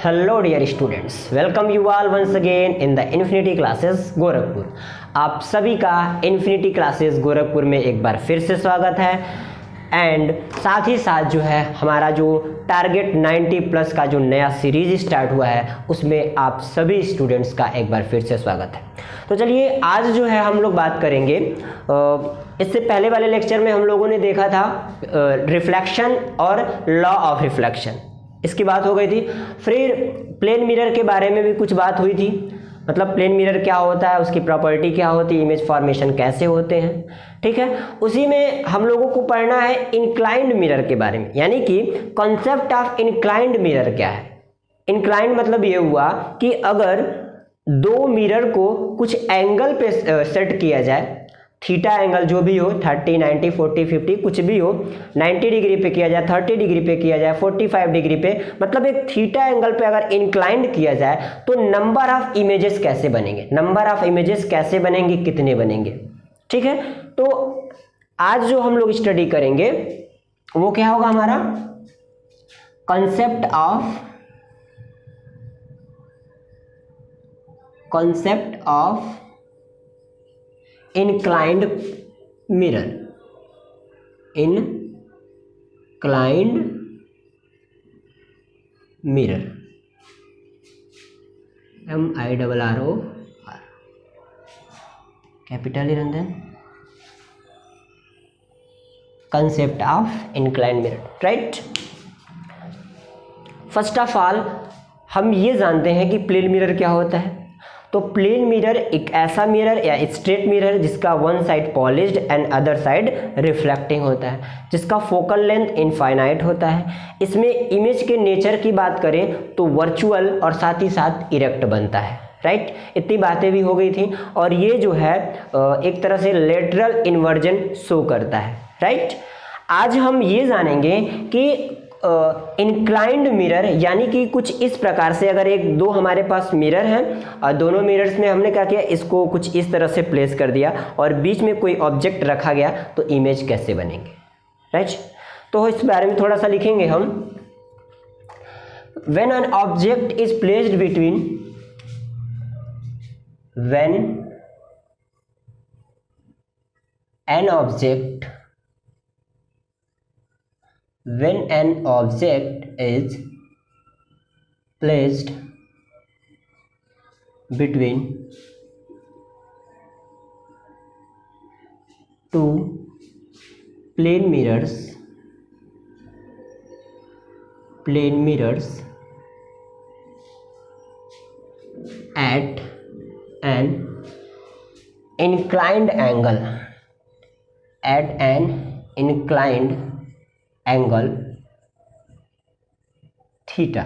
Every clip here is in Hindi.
Hello dear students, welcome you all once again in the infinity classes Gorakhpur. आप सभी का इन्फिनिटी क्लासेस गोरखपुर में एक बार फिर से स्वागत है। एंड साथ ही साथ जो है हमारा जो टारगेट 90 प्लस का जो नया सीरीज स्टार्ट हुआ है उसमें आप सभी स्टूडेंट्स का एक बार फिर से स्वागत है। तो चलिए आज जो है हम लोग बात करेंगे, इससे पहले वाले लेक्चर में हम लोगों ने देखा था रिफ्लेक्शन और लॉ ऑफ रिफ्लेक्शन, इसकी बात हो गई थी। फिर प्लेन मिरर के बारे में भी कुछ बात हुई थी, मतलब प्लेन मिरर क्या होता है, उसकी प्रॉपर्टी क्या होती है, इमेज फॉर्मेशन कैसे होते हैं, ठीक है। उसी में हम लोगों को पढ़ना है इंक्लाइंड मिरर के बारे में, यानी कि कॉन्सेप्ट ऑफ इंक्लाइंड मिरर क्या है। इंक्लाइंड मतलब ये हुआ कि अगर दो मिरर को कुछ एंगल पे सेट किया जाए, थीटा एंगल जो भी हो, 30, 90, 40, 50 कुछ भी हो, 90 डिग्री पे किया जाए, 30 डिग्री पे किया जाए, 45 डिग्री पे, मतलब एक थीटा एंगल पे अगर इंक्लाइंड किया जाए तो नंबर ऑफ इमेजेस कैसे बनेंगे, नंबर ऑफ इमेजेस कैसे बनेंगे, कितने बनेंगे, ठीक है। तो आज जो हम लोग स्टडी करेंगे वो क्या होगा हमारा concept of inclined mirror, inclined mirror, MIRROR, capital and then concept of inclined mirror, right? First of all हम ये जानते हैं कि प्लेन मिरर क्या होता है। तो प्लेन मिरर एक ऐसा मिरर या स्ट्रेट मिरर जिसका one side polished and other side reflecting होता है, जिसका फोकल लेंथ इनफाइनाइट होता है। इसमें इमेज के नेचर की बात करें तो वर्चुअल और साथ ही साथ इरेक्ट बनता है, राइट। इतनी बातें भी हो गई थी। और ये जो है एक तरह से लेटरल इन्वर्जन शो करता है, राइट। आज हम ये जानेंगे कि इंक्लाइंड मिरर यानी कि कुछ इस प्रकार से, अगर एक दो हमारे पास मिरर हैं और दोनों मिरर्स में हमने क्या किया, इसको कुछ इस तरह से प्लेस कर दिया और बीच में कोई ऑब्जेक्ट रखा गया तो इमेज कैसे बनेंगे, राइट। तो इस बारे में थोड़ा सा लिखेंगे हम। When an object is placed between, when an object is placed between two plane mirrors at an inclined angle theta,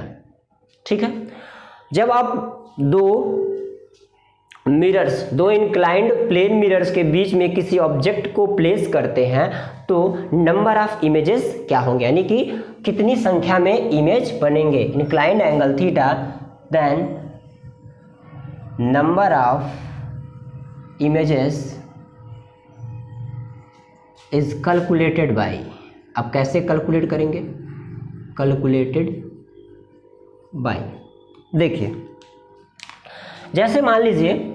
ठीक है। जब आप दो इंक्लाइंड प्लेन मिरर्स के बीच में किसी ऑब्जेक्ट को प्लेस करते हैं तो नंबर ऑफ इमेजेस क्या होंगे, यानी कि कितनी संख्या में इमेज बनेंगे। Inclined angle theta, then number of images is calculated by, अब कैसे कैलकुलेट करेंगे, कैलकुलेटेड बाय। देखिए जैसे मान लीजिए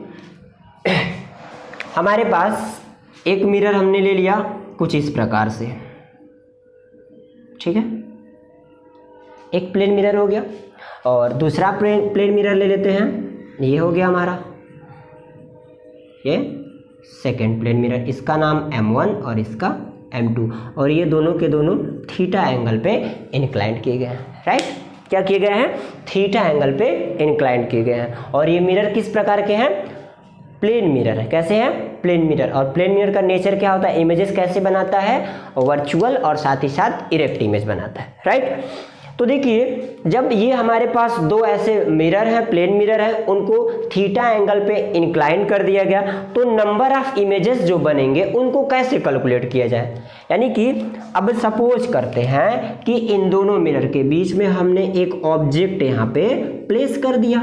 हमारे पास एक मिरर हमने ले लिया कुछ इस प्रकार से, ठीक है, एक प्लेन मिरर हो गया। और दूसरा प्लेन मिरर ले लेते हैं, ये हो गया हमारा ये सेकेंड प्लेन मिरर, इसका नाम M1 और इसका M2, और ये दोनों के दोनों थीटा एंगल पे इंक्लाइंड किए गए हैं, राइट। क्या किए गए हैं, थीटा एंगल पे इंक्लाइंड किए गए हैं। और ये मिरर किस प्रकार के हैं, प्लेन मिरर है। कैसे है, प्लेन मिरर। और प्लेन मिरर का नेचर क्या होता है, इमेजेस कैसे बनाता है, वर्चुअल और साथ ही साथ इरेक्ट इमेज बनाता है, राइट। तो देखिए जब ये हमारे पास दो ऐसे मिरर हैं, प्लेन मिरर है, उनको थीटा एंगल पे इंक्लाइन कर दिया गया तो नंबर ऑफ इमेजेस जो बनेंगे उनको कैसे कैलकुलेट किया जाए। यानी कि अब सपोज करते हैं कि इन दोनों मिरर के बीच में हमने एक ऑब्जेक्ट यहाँ पे प्लेस कर दिया।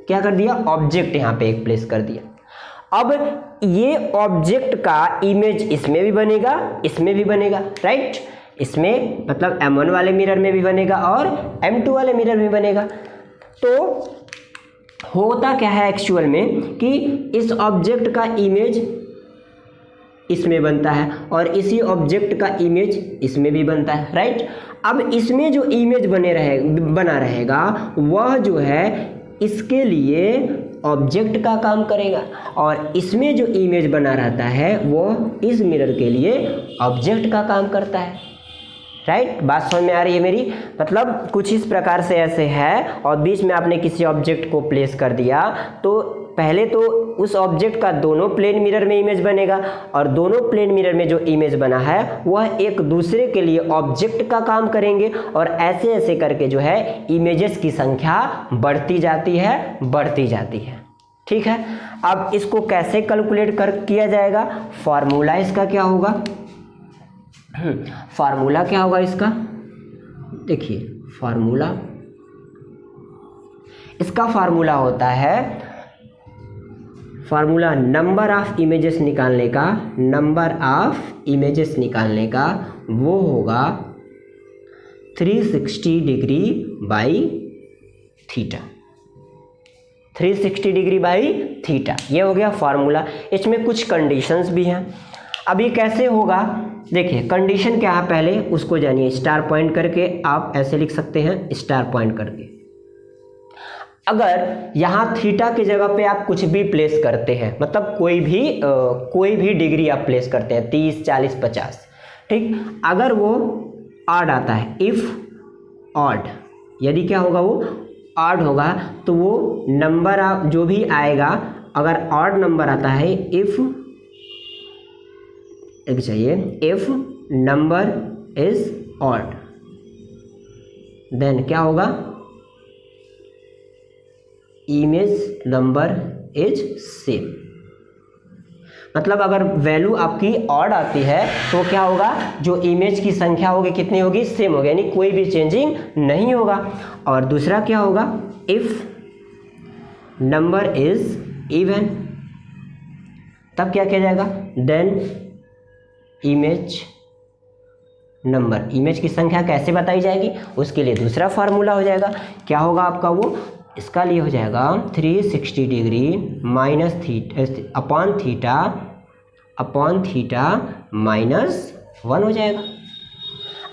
क्या कर दिया, ऑब्जेक्ट यहाँ पे एक प्लेस कर दिया। अब ये ऑब्जेक्ट का इमेज इसमें भी बनेगा, इसमें भी बनेगा, राइट। इसमें मतलब M1 वाले मिरर में भी बनेगा और M2 वाले मिरर में बनेगा। तो होता क्या है एक्चुअल में कि इस ऑब्जेक्ट का इमेज इसमें बनता है और इसी ऑब्जेक्ट का इमेज इसमें भी बनता है, राइट। अब इसमें जो इमेज बना रहेगा वह जो है इसके लिए ऑब्जेक्ट का काम करेगा और इसमें जो इमेज बना रहता है वो इस मिरर के लिए ऑब्जेक्ट का काम करता है, राइट। बात समझ में आ रही है मेरी? मतलब कुछ इस प्रकार से ऐसे है और बीच में आपने किसी ऑब्जेक्ट को प्लेस कर दिया तो पहले तो उस ऑब्जेक्ट का दोनों प्लेन मिरर में इमेज बनेगा और दोनों प्लेन मिरर में जो इमेज बना है वह एक दूसरे के लिए ऑब्जेक्ट का काम करेंगे और ऐसे ऐसे करके जो है इमेजेस की संख्या बढ़ती जाती है, ठीक है। अब इसको कैसे कैलकुलेट किया जाएगा? फार्मूला इसका क्या होगा? फार्मूला क्या होगा इसका? देखिए इसका फार्मूला होता है, फार्मूला नंबर ऑफ इमेजेस निकालने का वो होगा 360 degree by theta, 360 degree by theta, ये हो गया फार्मूला। इसमें कुछ कंडीशंस भी हैं। अभी कैसे होगा देखिए, कंडीशन क्या है पहले उसको जानिए। स्टार पॉइंट करके आप ऐसे लिख सकते हैं, स्टार पॉइंट करके। अगर यहाँ थीटा की जगह पे आप कुछ भी प्लेस करते हैं, मतलब कोई भी डिग्री आप प्लेस करते हैं 30, 40, 50, ठीक। अगर वो ऑड आता है, इफ ऑड, यदि क्या होगा वो ऑड होगा तो वो नंबर जो भी आएगा, अगर ऑड नंबर आता है, if number is odd then क्या होगा? Image number is same. मतलब अगर वैल्यू आपकी ऑड आती है तो क्या होगा? जो इमेज की संख्या होगी कितनी होगी? सेम होगी, यानी कोई भी चेंजिंग नहीं होगा। और दूसरा क्या होगा? इफ नंबर इज इवन, तब क्या किया जाएगा? देन इमेज नंबर, इमेज की संख्या कैसे बताई जाएगी उसके लिए दूसरा फार्मूला हो जाएगा। क्या होगा आपका वो? इसका लिए हो जाएगा 360 degree minus upon theta minus 1 हो जाएगा।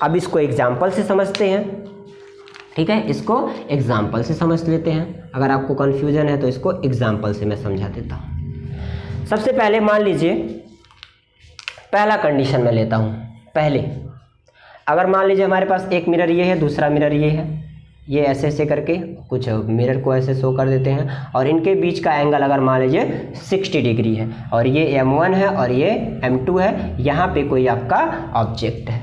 अब इसको एग्जाम्पल से समझते हैं, ठीक है। इसको एग्जाम्पल से समझ लेते हैं। अगर आपको कन्फ्यूजन है तो इसको एग्जाम्पल से मैं समझा देता हूँ। सबसे पहले मान लीजिए पहला कंडीशन मैं लेता हूँ। पहले अगर मान लीजिए हमारे पास एक मिरर ये है, दूसरा मिरर ये है, ये ऐसे ऐसे करके कुछ मिरर को ऐसे शो कर देते हैं और इनके बीच का एंगल अगर मान लीजिए 60 डिग्री है और ये M1 है और ये M2 है, यहाँ पे कोई आपका ऑब्जेक्ट है।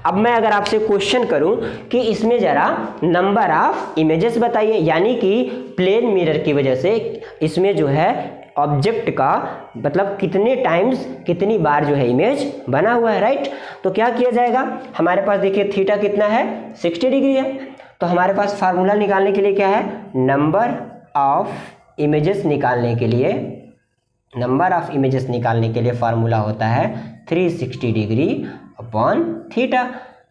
अब मैं अगर आपसे क्वेश्चन करूं कि इसमें ज़रा नंबर ऑफ इमेजेस बताइए, यानी कि प्लेन मिरर की वजह से इसमें जो है ऑब्जेक्ट का मतलब कितने टाइम्स, कितनी बार जो है इमेज बना हुआ है, राइट। तो क्या किया जाएगा? हमारे पास देखिए थीटा कितना है? 60 डिग्री है। तो हमारे पास फार्मूला निकालने के लिए क्या है? नंबर ऑफ इमेजेस निकालने के लिए फार्मूला होता है 360 डिग्री अपॉन थीटा।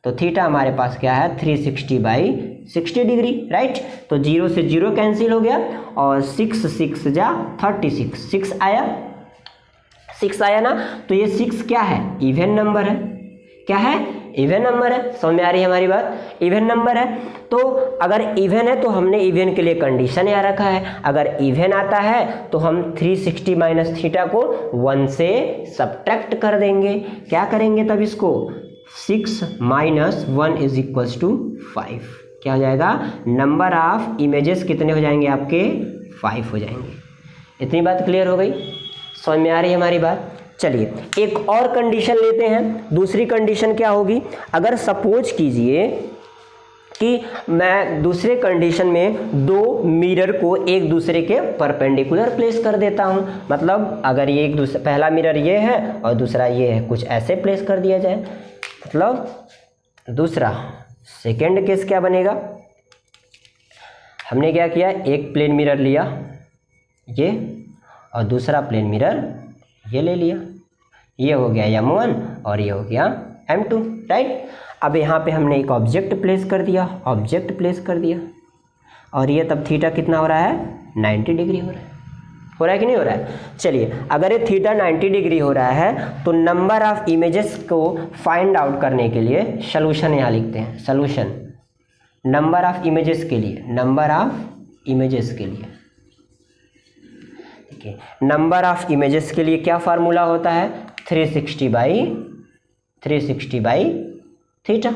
तो थीटा हमारे पास क्या है? 360 बाई 60 डिग्री, राइट। तो 0 से 0 कैंसिल हो गया और 6 6 जा 36, 6 आया ना। तो ये 6 क्या है? इवन नंबर है। क्या है? इवन नंबर है। समझ में आ रही है हमारी बात? इवन नंबर है। तो अगर इवन है तो हमने इवन के लिए कंडीशन यहाँ रखा है। अगर इवन आता है तो हम 360 माइनस थीटा को 1 से सब्ट्रैक्ट कर देंगे। क्या करेंगे तब इसको? 6 माइनस 1 इज इक्वल्स टू 5। क्या हो जाएगा? नंबर ऑफ इमेजेस कितने हो जाएंगे आपके? 5 हो जाएंगे। इतनी बात क्लियर हो गई? समझ में आ रही है हमारी बात? चलिए एक और कंडीशन लेते हैं। दूसरी कंडीशन क्या होगी? अगर सपोज कीजिए कि मैं दूसरे कंडीशन में दो मिरर को एक दूसरे के परपेंडिकुलर प्लेस कर देता हूं। मतलब अगर ये एक दूसरा, पहला मिरर ये है और दूसरा ये है, कुछ ऐसे प्लेस कर दिया जाए। मतलब दूसरा सेकेंड केस क्या बनेगा? हमने क्या किया? एक प्लेन मिरर लिया ये और दूसरा प्लेन मिरर ये ले लिया। ये हो गया M1 और ये हो गया M2, राइट। अब यहाँ पे हमने एक ऑब्जेक्ट प्लेस कर दिया, और ये तब थीटा कितना हो रहा है, 90 डिग्री हो रहा है कि नहीं हो रहा है। चलिए अगर ये थीटा 90 डिग्री हो रहा है तो नंबर ऑफ इमेजेस को फाइंड आउट करने के लिए सॉल्यूशन यहाँ लिखते हैं, सॉल्यूशन नंबर ऑफ इमेजेस के लिए, नंबर ऑफ इमेजेस के लिए, ठीक है, नंबर ऑफ इमेजेस के लिए क्या फार्मूला होता है, 360 बाई थीटा,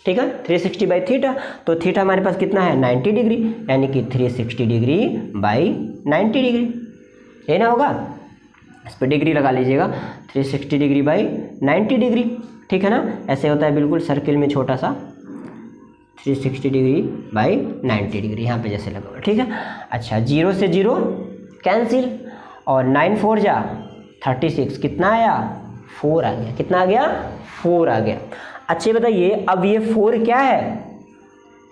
ठीक है, 360 बाई थीटा। तो थीटा हमारे पास कितना है, 90 डिग्री, यानी कि 360 डिग्री बाई 90 डिग्री, ये ना होगा, इस पर डिग्री लगा लीजिएगा, 360 डिग्री बाई 90 डिग्री, ठीक है ना, ऐसे होता है बिल्कुल सर्किल में छोटा सा 360 डिग्री बाई 90 डिग्री यहाँ पे जैसे लगा हुआ, ठीक है। अच्छा 0 से 0 कैंसिल और 9 4 जा 36, कितना आया, 4 आ गया, कितना आ गया, 4 आ गया। अच्छे बताइए अब ये 4 क्या है,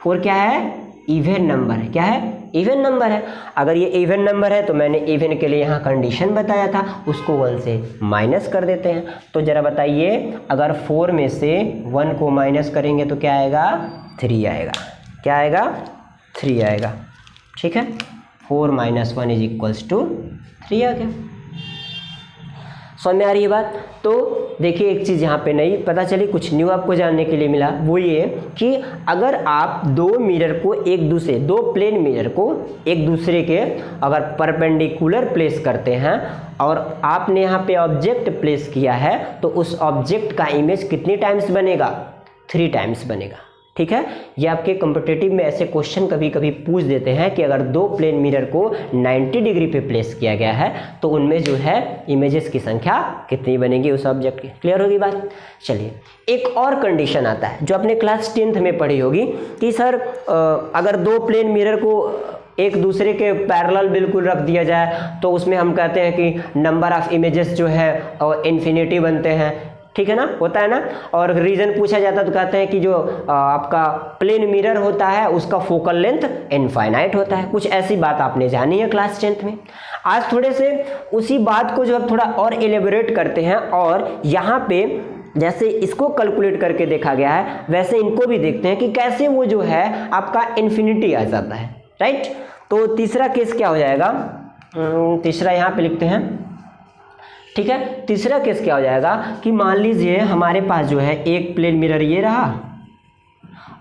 4 क्या है, इवन नंबर है, क्या है, इवन नंबर है। अगर ये इवन नंबर है तो मैंने इवन के लिए यहाँ कंडीशन बताया था, उसको 1 से माइनस कर देते हैं। तो ज़रा बताइए अगर 4 में से 1 को माइनस करेंगे तो क्या आएगा, 3 आएगा, क्या आएगा, 3 आएगा, ठीक है। 4 - 1 = 3 आ गया। समझ में आ रही है बात। तो देखिए एक चीज़ यहाँ पे नई पता चली, कुछ न्यू आपको जानने के लिए मिला, वो ये कि अगर आप दो प्लेन मिरर को एक दूसरे के अगर परपेंडिकुलर प्लेस करते हैं और आपने यहाँ पे ऑब्जेक्ट प्लेस किया है तो उस ऑब्जेक्ट का इमेज कितनी टाइम्स बनेगा, 3 टाइम्स बनेगा, ठीक है। ये आपके कॉम्पिटिटिव में ऐसे क्वेश्चन कभी कभी पूछ देते हैं कि अगर 2 प्लेन मिरर को 90 डिग्री पे प्लेस किया गया है तो उनमें जो है इमेजेस की संख्या कितनी बनेगी उस ऑब्जेक्ट की। क्लियर होगी बात। चलिए एक और कंडीशन आता है जो आपने क्लास 10th में पढ़ी होगी कि सर अगर 2 प्लेन मिरर को एक दूसरे के पैरेलल बिल्कुल रख दिया जाए तो उसमें हम कहते हैं कि नंबर ऑफ इमेजेस जो है इन्फिनिटी बनते हैं, ठीक है ना, होता है ना। और रीज़न पूछा जाता तो कहते हैं कि जो आपका प्लेन मिरर होता है उसका फोकल लेंथ इनफाइनाइट होता है। कुछ ऐसी बात आपने जानी है क्लास 10th में। आज थोड़े से उसी बात को जो है थोड़ा और एलेबोरेट करते हैं और यहाँ पे जैसे इसको कैलकुलेट करके देखा गया है वैसे इनको भी देखते हैं कि कैसे वो जो है आपका इन्फिनिटी आ जाता है, राइट। तो तीसरा केस क्या हो जाएगा, तीसरा यहाँ पे लिखते हैं, ठीक है। तीसरा केस क्या हो जाएगा कि मान लीजिए हमारे पास जो है एक प्लेन मिरर ये रहा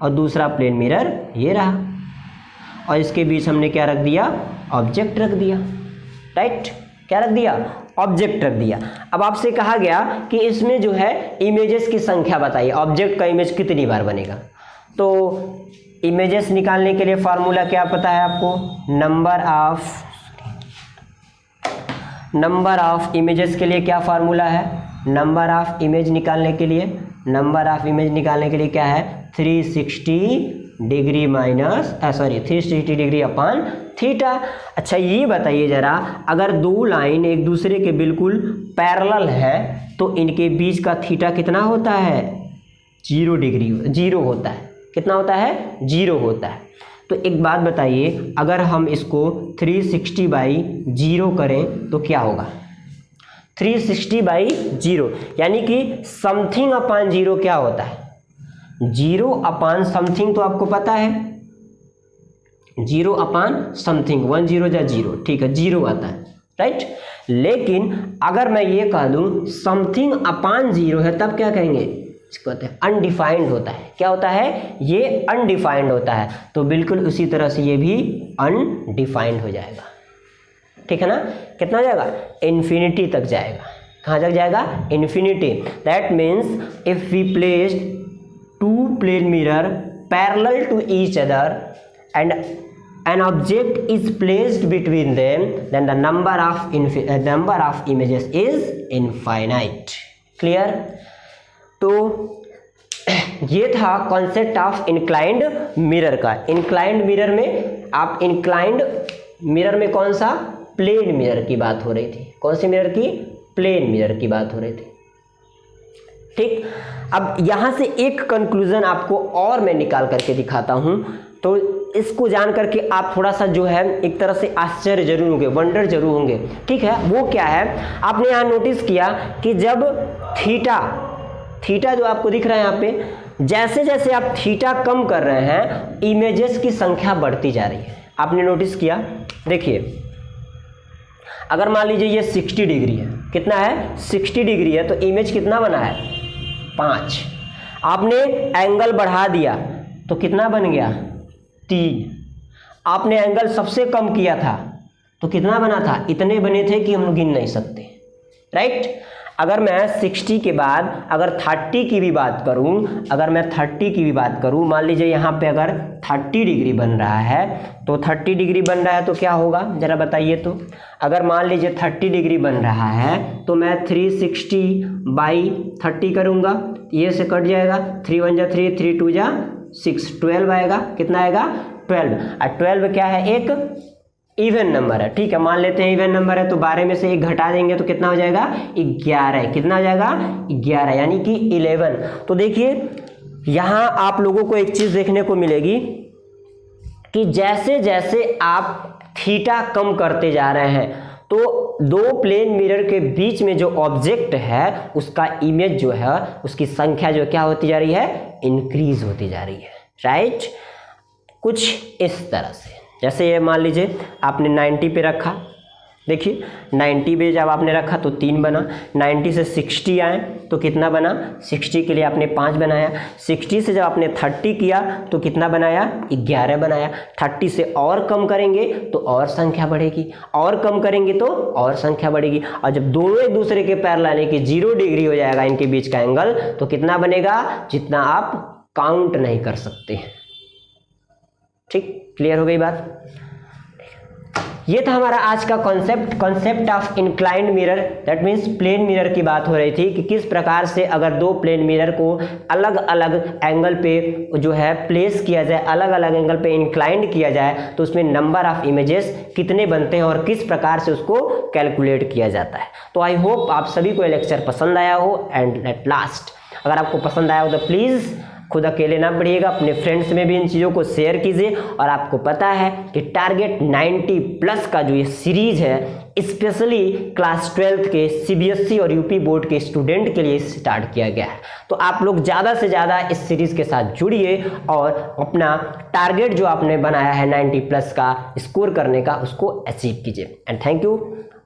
और दूसरा प्लेन मिरर ये रहा और इसके बीच हमने क्या रख दिया, ऑब्जेक्ट रख दिया, राइट। क्या रख दिया, ऑब्जेक्ट रख दिया। अब आपसे कहा गया कि इसमें जो है इमेजेस की संख्या बताइए, ऑब्जेक्ट का इमेज कितनी बार बनेगा। तो इमेजेस निकालने के लिए फार्मूला क्या पता है आपको, नंबर ऑफ इमेजेस के लिए क्या फार्मूला है, नंबर ऑफ इमेज निकालने के लिए, नंबर ऑफ इमेज निकालने के लिए क्या है, 360 डिग्री अपॉन थीटा। अच्छा ये बताइए जरा अगर 2 लाइन एक दूसरे के बिल्कुल पैरेलल है तो इनके बीच का थीटा कितना होता है, 0 डिग्री, 0 होता है। कितना होता है, 0 होता है। तो एक बात बताइए अगर हम इसको 360 बाई 0 करें तो क्या होगा, 360 बाई 0 यानी कि समथिंग अपान 0 क्या होता है, 0 अपान समथिंग तो आपको पता है, 0 अपान समथिंग, 1 0 जा 0, ठीक है, 0 आता है, राइट। लेकिन अगर मैं ये कह दूं समथिंग अपान 0 है तब क्या कहेंगे, इसको कहते हैं अनडिफाइंड होता है। क्या होता है, ये अनडिफाइंड होता है। तो बिल्कुल उसी तरह से ये भी अनडिफाइंड हो जाएगा, ठीक है ना। कितना हो जाएगा, इन्फिनिटी तक जाएगा। कहाँ तक जाएगा, infinity. That means if we place 2 plane mirror parallel to each other and an object is placed between them then the number of images is infinite. Clear? तो ये था कॉन्सेप्ट ऑफ इंक्लाइंड मिरर का। इंक्लाइंड मिरर में आप इंक्लाइंड मिरर में कौन सा, प्लेन मिरर की बात हो रही थी। कौन सी मिरर की, प्लेन मिरर की बात हो रही थी, ठीक। अब यहां से एक कंक्लूजन आपको और मैं निकाल करके दिखाता हूं, तो इसको जान करके आप थोड़ा सा जो है एक तरह से आश्चर्य जरूर होंगे, वंडर जरूर होंगे, ठीक है। वो क्या है, आपने यहाँ नोटिस किया कि जब थीटा जो आपको दिख रहा है यहाँ पे, जैसे जैसे आप थीटा कम कर रहे हैं इमेजेस की संख्या बढ़ती जा रही है। आपने नोटिस किया, देखिए अगर मान लीजिए ये 60 डिग्री है, कितना है 60 डिग्री है, तो इमेज कितना बना है 5। आपने एंगल बढ़ा दिया तो कितना बन गया 3। आपने एंगल सबसे कम किया था तो कितना बना था, इतने बने थे कि हम गिन नहीं सकते, राइट। अगर मैं 60 के बाद अगर 30 की भी बात करूं, अगर मैं 30 की भी बात करूं, मान लीजिए यहाँ पे अगर 30 डिग्री बन रहा है, तो 30 डिग्री बन रहा है तो क्या होगा जरा बताइए। तो अगर मान लीजिए 30 डिग्री बन रहा है तो मैं 360/30 करूँगा, ये से कट जाएगा, 3 1 जा 3, 3 2 जा 6, 12 आएगा, कितना आएगा 12। और 12 क्या है, एक इवन नंबर है, ठीक है, मान लेते हैं इवन नंबर है, तो 12 में से 1 घटा देंगे तो कितना हो जाएगा 11, कितना हो जाएगा 11, यानी कि 11। तो देखिए यहाँ आप लोगों को एक चीज देखने को मिलेगी कि जैसे जैसे आप थीटा कम करते जा रहे हैं तो दो प्लेन मिरर के बीच में जो ऑब्जेक्ट है उसका इमेज जो है उसकी संख्या जो क्या होती जा रही है, इंक्रीज होती जा रही है, राइट। कुछ इस तरह से, जैसे ये मान लीजिए आपने 90 पे रखा, देखिए 90 पे जब आपने रखा तो 3 बना, 90 से 60 आए तो कितना बना, 60 के लिए आपने 5 बनाया, 60 से जब आपने 30 किया तो कितना बनाया 11 बनाया, 30 से और कम करेंगे तो और संख्या बढ़ेगी, और कम करेंगे तो और संख्या बढ़ेगी, और जब दोनों एक दूसरे के पैरेलल यानी कि 0 डिग्री हो जाएगा इनके बीच का एंगल, तो कितना बनेगा, जितना आप काउंट नहीं कर सकते। ठीक, क्लियर हो गई बात। ये था हमारा आज का concept of inclined mirror, that means plane mirror की बात हो रही थी कि किस प्रकार से अगर दो प्लेन मिरर को अलग अलग एंगल पे जो है प्लेस किया जाए, अलग अलग एंगल पे इंक्लाइंड किया जाए तो उसमें नंबर ऑफ इमेजेस कितने बनते हैं और किस प्रकार से उसको कैलकुलेट किया जाता है। तो आई होप आप सभी को ये लेक्चर पसंद आया हो, एंड एट लास्ट अगर आपको पसंद आया हो तो प्लीज़ खुद अकेले ना पढ़िएगा, अपने फ्रेंड्स में भी इन चीज़ों को शेयर कीजिए। और आपको पता है कि टारगेट 90+ का जो ये सीरीज है स्पेशली क्लास 12th के CBSE और UP बोर्ड के स्टूडेंट के लिए स्टार्ट किया गया है। तो आप लोग ज़्यादा से ज़्यादा इस सीरीज़ के साथ जुड़िए और अपना टारगेट जो आपने बनाया है 90+ का स्कोर करने का उसको अचीव कीजिए। And thank you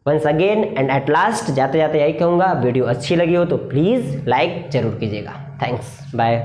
once again, and at last जाते जाते यही कहूँगा, वीडियो अच्छी लगी हो तो प्लीज़ लाइक ज़रूर कीजिएगा। Thanks, bye.